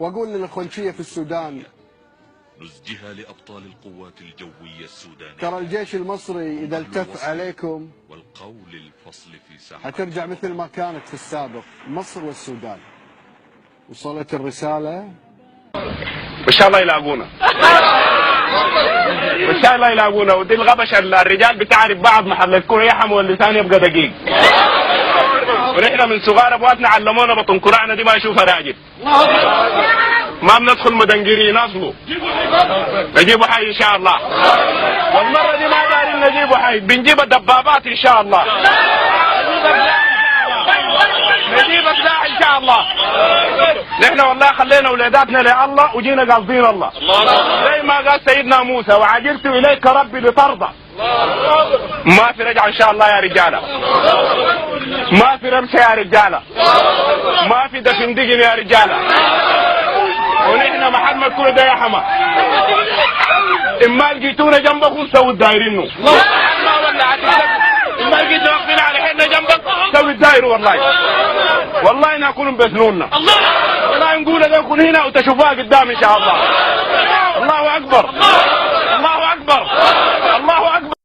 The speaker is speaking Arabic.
واقول للاخوانشيه في السودان نزجها لأبطال القوات الجوية السودانية. ترى الجيش المصري إذا التف عليكم والقول الفصل في ساحة حترجع مثل ما كانت في السابق، مصر والسودان. وصلت الرسالة؟ وإن شاء الله يلاقونا، وإن شاء الله يلاقونا. ودي الغبش الرجال بتعرف بعض محل الكوع يحم واللسان يبقى دقيق. ونحن من صغار ابواتنا علمونا بطن قرعنا دي ما يشوفها راجل. ما بندخل مدنجرين اصله. نجيبوا حي ان شاء الله. والمره دي ما دارين نجيبوا حي، بنجيب الدبابات ان شاء الله. نجيب السلاح ان شاء الله. نحن والله خلينا ولاداتنا لله وجينا قاصدين الله. زي ما قال سيدنا موسى وعجلت اليك ربي لترضى. ما في رجعه ان شاء الله يا رجاله. ما في رمشه يا رجاله. ما في دفن دقن يا رجاله. ونحن محمد كل ده يا حما. اما لقيتونا جنبكم سووا الدايرينه. ما ولا اما لقيتوا واقفين على حنا جنبك سووا الداير والله. والله نكون بسنوننا. والله نقول لكم هنا وتشوفوها قدام ان شاء الله. الله اكبر.